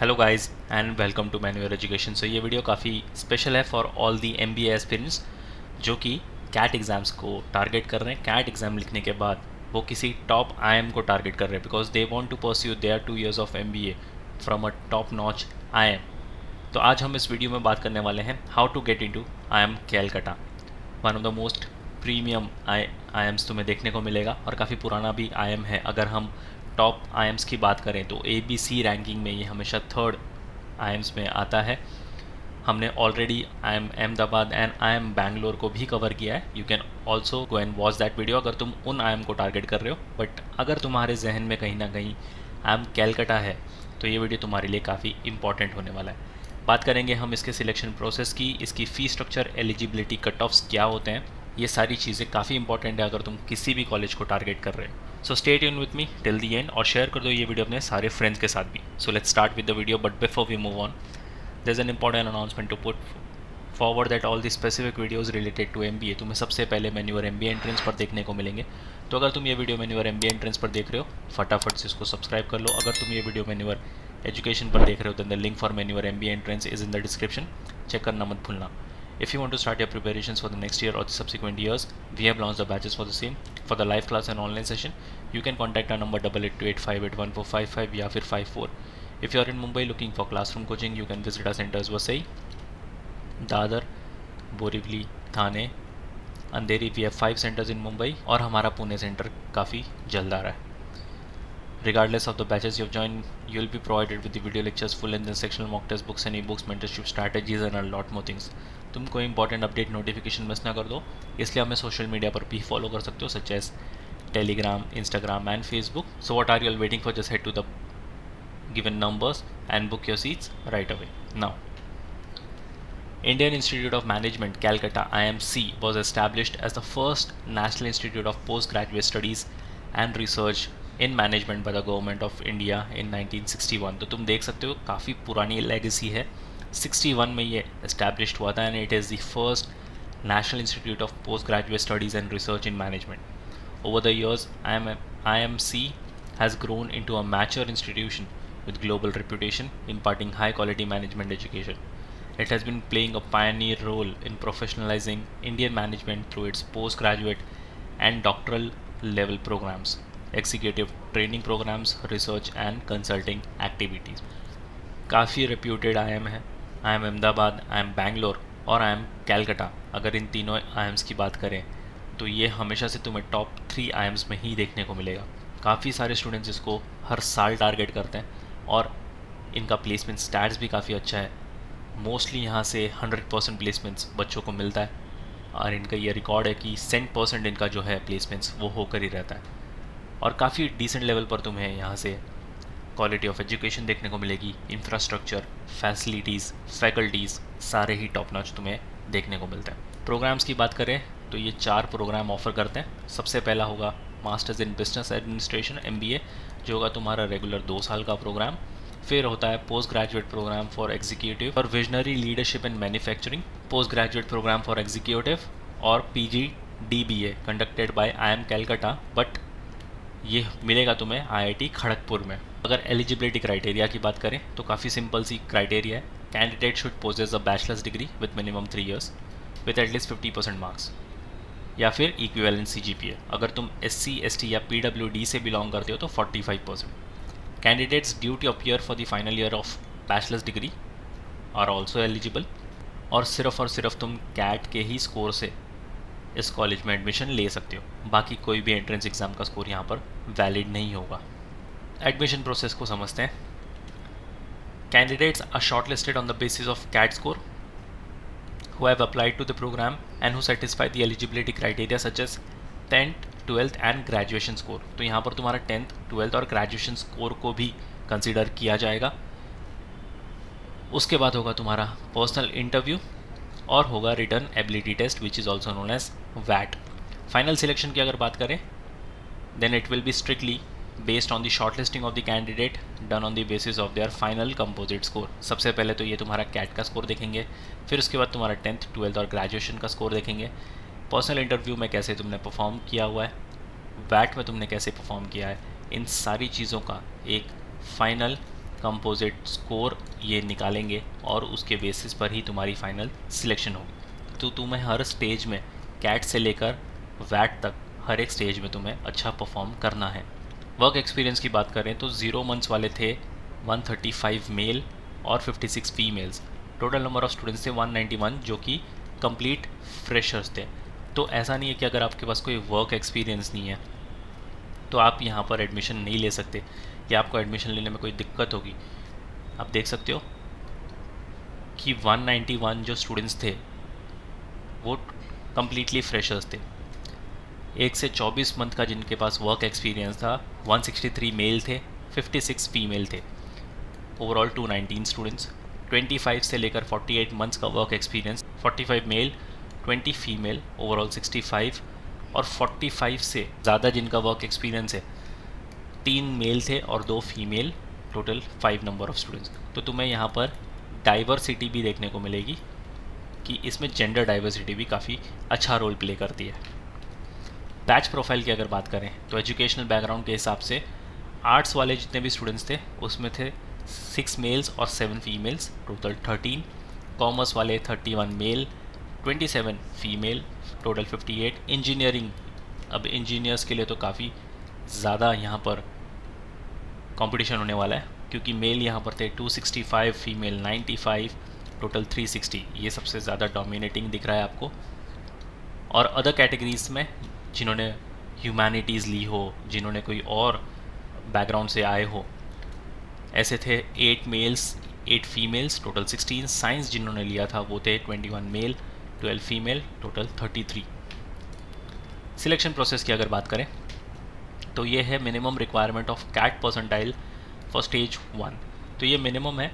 Hello guys and welcome to manual education. So ये video काफ़ी special है for all the MBA aspirants जो कि कैट एग्ज़ाम्स को टारगेट कर रहे हैं। कैट एग्ज़ाम लिखने के बाद वो किसी टॉप आईएम को टारगेट कर रहे हैं because they want to pursue their 2 years of MBA from a top notch IIM. तो आज हम इस वीडियो में बात करने वाले हैं how to get into IIM Calcutta. One of the most premium IIMs तुम्हें देखने को मिलेगा और काफ़ी पुराना भी आईएम है। अगर हम टॉप आईएम्स की बात करें तो ABC रैंकिंग में ये हमेशा थर्ड आईएम्स में आता है। हमने already IIM Ahmedabad and IIM Bangalore को भी कवर किया है। You can also go and watch that video अगर तुम उन आईएम को टारगेट कर रहे हो। बट अगर तुम्हारे जहन में कहीं ना कहीं आईएम कैलकाटा है तो ये वीडियो तुम्हारे लिए काफ़ी इंपॉर्टेंट होने वाला है। बात करेंगे हम इसके सिलेक्शन प्रोसेस की, इसकी fee structure, eligibility, cut offs क्या होते हैं। ये सारी चीज़ें काफ़ी इंपॉर्टेंट है अगर तुम किसी भी कॉलेज को टारगेट कर रहे हो। So stay tune with me till the and और शेयर कर दो ये वीडियो अपने सारे फ्रेंड्स के साथ भी। So let's start with the video but before we move on there is an important announcement to put forward that all the specific videos related to MBA तुम्हें सबसे पहले मेन्यू और एमबीए एंट्रेंस पर देखने को मिलेंगे। तो अगर तुम ये वीडियो मेन्यू और एमबीए एंट्रेंस पर देख रहे हो फटाफट से इसको सब्सक्राइब कर लो। अगर तुम ये वीडियो मेन्यू और एजुकेशन पर देख रहे हो then the link for menu और MBA entrance is in the description, check करना मत भूलना। If you want to start your preparations for the next year or the subsequent years, we have launched the batches for the same. For the live class and online session, you can contact our number 8828581455 या फिर 54. If you are in Mumbai looking for classroom coaching, you can visit our centers Vasai, Dadar, Borivali, Thane, Andheri. We have 5 centers in Mumbai और हमारा Pune centre काफ़ी जल्द आ रहा है। Regardless of the batches you've joined, you'll be provided with the video lectures, full length and sectional mock test books and e-books, mentorship strategies and a lot more things. तुम कोई important update notification miss ना कर दो, इसलिए हमें social media पर भी follow कर सकते हो such as Telegram, Instagram and Facebook. So what are you waiting for? Just head to the given numbers and book your seats right away now. Indian Institute of Management, Calcutta (IMC) was established as the first national institute of postgraduate studies and research in management by the government of India in 1961। तो तुम देख सकते हो काफ़ी पुरानी legacy है। 61 में ये established हुआ था and it is the first national institute of postgraduate studies and research in management. Over the years, IMC has grown into a mature institution with global reputation, imparting high quality management education. It has been playing a pioneer role in professionalizing Indian management through its postgraduate and doctoral level programs, executive training programs, research and consulting activities. काफ़ी reputed IIM है। IIM Ahmedabad, IIM Bangalore और IIM Calcutta. अगर इन तीनों IIMs की बात करें तो ये हमेशा से तुम्हें टॉप 3 IIMs में ही देखने को मिलेगा। काफ़ी सारे स्टूडेंट्स इसको हर साल टारगेट करते हैं और इनका प्लेसमेंट स्टैट्स भी काफ़ी अच्छा है। मोस्टली यहाँ से 100% प्लेसमेंट्स बच्चों को मिलता है और इनका ये रिकॉर्ड है कि 100% इनका जो है प्लेसमेंट्स वो होकर ही रहता है। और काफ़ी डिसेंट लेवल पर तुम्हें यहाँ से क्वालिटी ऑफ एजुकेशन देखने को मिलेगी। इंफ्रास्ट्रक्चर, फैसिलिटीज़, फैकल्टीज़ सारे ही टॉप नॉच तुम्हें देखने को मिलते हैं। प्रोग्राम्स की बात करें तो ये 4 प्रोग्राम ऑफ़र करते हैं। सबसे पहला होगा masters in business administration MBA, जो होगा तुम्हारा रेगुलर 2 साल का प्रोग्राम। फिर होता है post graduate program for executive और visionary leadership and manufacturing, post graduate program for executive और PGDBA conducted by IIM Calcutta, but ये मिलेगा तुम्हें IIT खड़गपुर में। अगर एलिजिबिलिटी क्राइटेरिया की बात करें तो काफ़ी सिंपल सी क्राइटेरिया है। Candidate should possess a bachelor's degree with minimum 3 years with at least 50% marks या फिर इक्विवेलेंट CGPA। अगर तुम SC, ST या PWD से बिलोंग करते हो तो 45%। Candidates due to appear for the final year of bachelor's degree are also eligible। और सिर्फ तुम कैट के ही स्कोर से इस कॉलेज में एडमिशन ले सकते हो, बाकी कोई भी एंट्रेंस एग्ज़ाम का स्कोर यहाँ पर वैलिड नहीं होगा। एडमिशन प्रोसेस को समझते हैं। Candidates are shortlisted on the basis of CAT score who have applied to the program and who satisfy the eligibility criteria such as 10th, 12th and graduation score. तो यहाँ पर तुम्हारा 10th, 12th और graduation score को भी consider किया जाएगा। उसके बाद होगा तुम्हारा पर्सनल इंटरव्यू और होगा written ability test which is also known as वैट। फाइनल सिलेक्शन की अगर बात करें then it will be strictly based on the short listing of the candidate done on the basis of their final composite score. सबसे पहले तो ये तुम्हारा कैट का स्कोर देखेंगे, फिर उसके बाद तुम्हारा 10th, 12th और ग्रेजुएशन का स्कोर देखेंगे। पर्सनल इंटरव्यू में कैसे तुमने परफॉर्म किया हुआ है, वैट में तुमने कैसे परफॉर्म किया है, इन सारी चीज़ों का एक फाइनल कंपोजिट स्कोर ये निकालेंगे और उसके बेसिस पर ही तुम्हारी फाइनल सिलेक्शन होगी। तो तुम्हें हर स्टेज में कैट से लेकर वैट तक हर एक स्टेज में तुम्हें अच्छा परफॉर्म करना है। वर्क एक्सपीरियंस की बात करें तो 0 मंथ्स वाले थे 135 मेल और 56 females. Total number of students थे 191 जो कि कंप्लीट फ्रेशर्स थे। तो ऐसा नहीं है कि अगर आपके पास कोई वर्क एक्सपीरियंस नहीं है तो आप यहाँ पर एडमिशन नहीं ले सकते या आपको एडमिशन लेने में कोई दिक्कत होगी। आप देख सकते हो कि 191 जो स्टूडेंट्स थे वो कम्प्लीटली फ्रेशर्स थे। 1 से 24 मंथ का जिनके पास वर्क एक्सपीरियंस था 163 मेल थे, 56 फीमेल थे। Overall 219 students. 25 से लेकर 48 मंथ्स का work experience 45 male, 20 female, overall 65। और 45 से ज़्यादा जिनका वर्क एक्सपीरियंस है 3 मेल थे और 2 female, total 5 number of students. तो तुम्हें यहाँ पर डाइवर्सिटी भी देखने को मिलेगी कि इसमें जेंडर डाइवर्सिटी भी काफ़ी अच्छा रोल प्ले करती है। बैच प्रोफाइल की अगर बात करें तो एजुकेशनल बैकग्राउंड के हिसाब से आर्ट्स वाले जितने भी स्टूडेंट्स थे उसमें थे 6 मेल्स और 7 फीमेल्स, टोटल 13। कॉमर्स वाले 31 मेल, 27 फीमेल, टोटल 58। इंजीनियरिंग, अब इंजीनियर्स के लिए तो काफ़ी ज़्यादा यहाँ पर कंपटीशन होने वाला है क्योंकि मेल यहाँ पर थे 265, फीमेल 95, टोटल 360। ये सबसे ज़्यादा डोमिनेटिंग दिख रहा है आपको। और अदर कैटेगरीज में जिन्होंने ह्यूमैनिटीज़ ली हो, जिन्होंने कोई और बैकग्राउंड से आए हो, ऐसे थे 8 मेल्स 8 फीमेल्स, टोटल 16। साइंस जिन्होंने लिया था वो थे 21 male 12 female, total 33। Selection process की अगर बात करें तो ये है minimum requirement of CAT percentile for stage 1। तो ये मिनिमम है।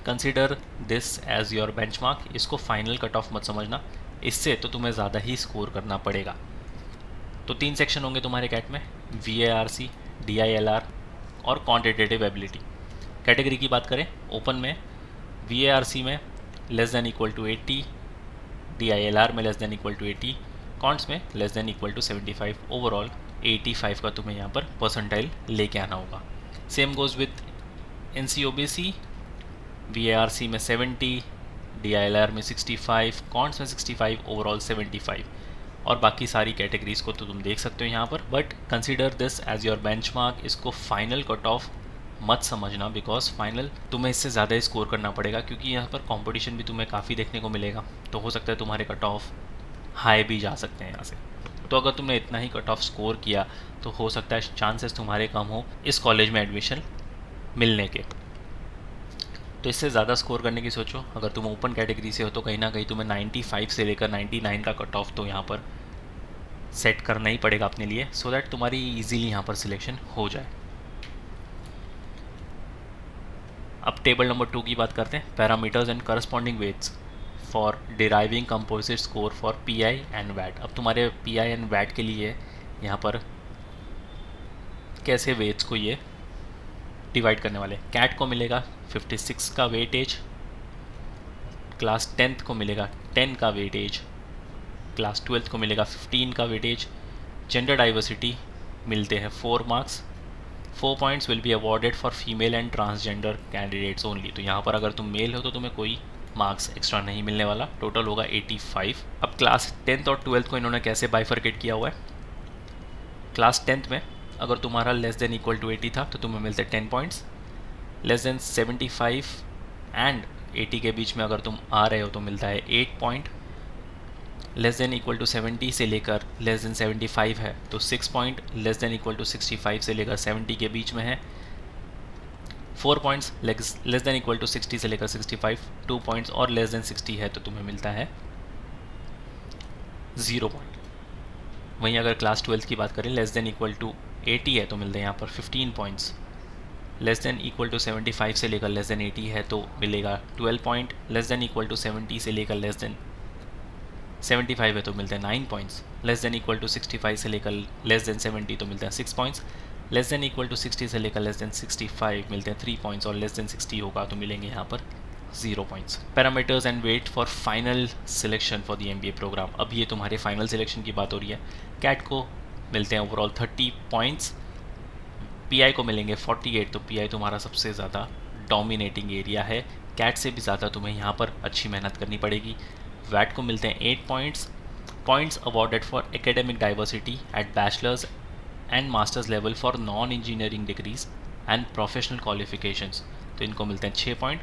Consider this as your benchmark. इसको फाइनल कट ऑफ मत समझना, इससे तो तुम्हें ज़्यादा ही स्कोर करना पड़ेगा। तो 3 सेक्शन होंगे तुम्हारे कैट में, VARC, DILR और क्वांटिटेटिव एबिलिटी। कैटेगरी की बात करें ओपन में VARC में less than equal to 80, DILR में less than equal to 80, quants में less than equal to 75। Overall 85 का तुम्हें यहाँ पर परसेंटाइल लेके आना होगा। Same goes with NCOBC, VARC में 70, DILR में 65, कॉन्ट्स में 65, ओवरऑल 75। और बाकी सारी कैटेगरीज को तो तुम देख सकते हो यहाँ पर, but consider this as your benchmark. इसको फाइनल कट ऑफ मत समझना बिकॉज फाइनल तुम्हें इससे ज़्यादा ही स्कोर करना पड़ेगा क्योंकि यहाँ पर कंपटीशन भी तुम्हें काफ़ी देखने को मिलेगा। तो हो सकता है तुम्हारे कट ऑफ हाई भी जा सकते हैं यहाँ से। तो अगर तुमने इतना ही कट ऑफ स्कोर किया तो हो सकता है चांसेस तुम्हारे कम हो इस कॉलेज में एडमिशन मिलने के। तो इससे ज़्यादा स्कोर करने की सोचो। अगर तुम ओपन कैटेगरी से हो तो कहीं ना कहीं तुम्हें 95 से लेकर 99 का कट ऑफ तो यहाँ पर सेट करना ही पड़ेगा अपने लिए, सो दैट तुम्हारी इजीली यहाँ पर सिलेक्शन हो जाए। अब टेबल नंबर 2 की बात करते हैं, parameters and corresponding weights for deriving composite score for PI and वैट। अब तुम्हारे PI एंड वैट के लिए यहाँ पर कैसे वेट्स को ये डिवाइड करने वाले। कैट को मिलेगा 56 का वेटेज, क्लास 10th को मिलेगा 10 का वेटेज, क्लास 12th को मिलेगा 15 का वेटेज। जेंडर डाइवर्सिटी मिलते हैं 4 marks. 4 points will be awarded for female and transgender candidates only. तो यहाँ पर अगर तुम मेल हो तो तुम्हें कोई मार्क्स एक्स्ट्रा नहीं मिलने वाला, टोटल होगा 85। अब क्लास 10th और 12th को इन्होंने कैसे बाइफरकेट किया हुआ है। क्लास 10th में अगर तुम्हारा लेस देन इक्वल टू 80 था तो तुम्हें मिलते 10 पॉइंट्स। लेस देन 75 एंड 80 के बीच में अगर तुम आ रहे हो तो मिलता है 8 point. Less than equal to 70 से लेकर लेस देन 75 है तो 6 point. Less than equal to 65 से लेकर 70 के बीच में है 4 points. Less than equal to 60 से लेकर 65 2 पॉइंट्स और लेस देन 60 है तो तुम्हें मिलता है 0 पॉइंट। वहीं अगर क्लास 12th की बात करें लेस देन इक्वल टू 80 है तो मिलते हैं यहाँ पर 15 points. Less than equal to 75 से लेकर लेस देन 80 है तो मिलेगा 12 point. Less than equal to 70 से लेकर लेस देन 75 है तो मिलते हैं 9 points. Less than equal to 65 से लेकर लेस देन 70 तो मिलते हैं 6 points. Less than equal to 60 से लेकर लेस देन 65 मिलते हैं 3 पॉइंट्स और लेस देन 60 होगा तो मिलेंगे यहाँ पर 0 points. Parameters and weight for final selection for the MBA programme. अब ये तुम्हारे फाइनल सिलेक्शन की बात हो रही है। कैट को मिलते हैं ओवरऑल 30 पॉइंट्स, पीआई को मिलेंगे 48, तो पीआई तुम्हारा सबसे ज़्यादा डोमिनेटिंग एरिया है। कैट से भी ज़्यादा तुम्हें यहाँ पर अच्छी मेहनत करनी पड़ेगी। वैट को मिलते हैं 8 points awarded for academic diversity eight bachelors and masters level for non engineering degrees and professional qualifications, तो इनको मिलते हैं 6 पॉइंट।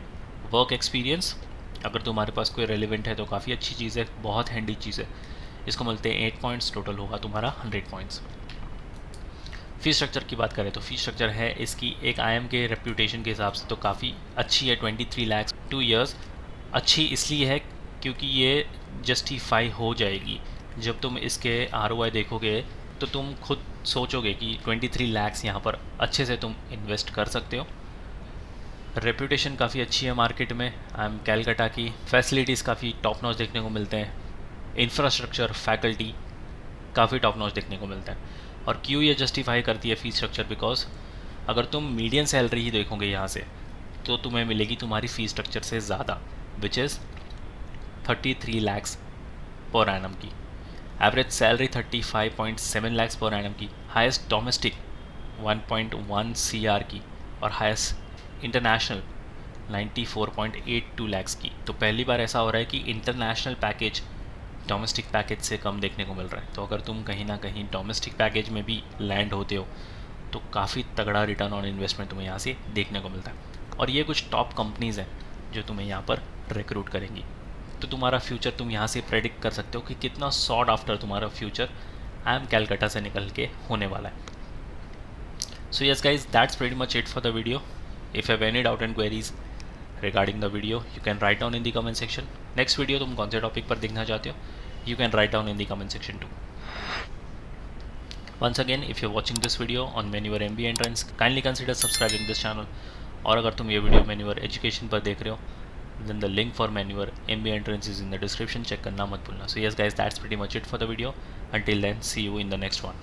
वर्क एक्सपीरियंस अगर तुम्हारे पास कोई रेलिवेंट है तो काफ़ी अच्छी चीज़ है, बहुत हैंडी चीज़ है, इसको मिलते हैं 8 पॉइंट्स। टोटल होगा तुम्हारा 100 पॉइंट्स। फ़ीस स्ट्रक्चर की बात करें तो फ़ीस स्ट्रक्चर है इसकी एक आईएम के रेप्यूटेशन के हिसाब से तो काफ़ी अच्छी है। 23 लाख 2 ईयर्स। अच्छी इसलिए है क्योंकि ये जस्टिफाई हो जाएगी जब तुम इसके ROI देखोगे, तो तुम खुद सोचोगे कि 23 लाख यहाँ पर अच्छे से तुम इन्वेस्ट कर सकते हो। रेप्यूटेशन काफ़ी अच्छी है मार्केट में। आईएम कैलकाटा की फैसिलिटीज़ काफ़ी टॉप नॉच देखने को मिलते हैं। इंफ्रास्ट्रक्चर, फैकल्टी काफ़ी टॉप नॉच देखने को मिलता है। और क्यों ये जस्टिफाई करती है फ़ीस स्ट्रक्चर, बिकॉज अगर तुम मीडियन सैलरी ही देखोगे यहाँ से तो तुम्हें मिलेगी तुम्हारी फ़ीस स्ट्रक्चर से ज़्यादा, which is 33 lakh per annum की। Average salary 35.7 lakh per annum की। हाईएस्ट डोमेस्टिक 1.1 CR की और हाईएस्ट इंटरनेशनल 94.82 लाख की। तो पहली बार ऐसा हो रहा है कि इंटरनेशनल पैकेज डोमेस्टिक पैकेज से कम देखने को मिल रहा है। तो अगर तुम कहीं ना कहीं डोमेस्टिक पैकेज में भी लैंड होते हो तो काफ़ी तगड़ा रिटर्न ऑन इन्वेस्टमेंट तुम्हें यहाँ से देखने को मिलता है। और ये कुछ टॉप कंपनीज़ हैं जो तुम्हें यहाँ पर रिक्रूट करेंगी। तो तुम्हारा फ्यूचर तुम यहाँ से प्रेडिक्ट कर सकते हो कि कितना सॉट आफ्टर तुम्हारा फ्यूचर आईएम कैलकाटा से निकल के होने वाला है। So yes guys, that's pretty much it for the video. If have any doubt and queries regarding the video, you can write down in the comment section. Next video तुम कौन से topic पर देखना चाहते हो, you can write down in the comment section too. Once again, if you're watching this video on Manure MBA entrance, kindly consider subscribing this channel. और अगर तुम ये वीडियो Manure education पर देख रहे हो, then the link for Manure MBA entrance is in the description. Check करना मत भूलना. So yes guys, that's pretty much it for the video. Until then, see you in the next one.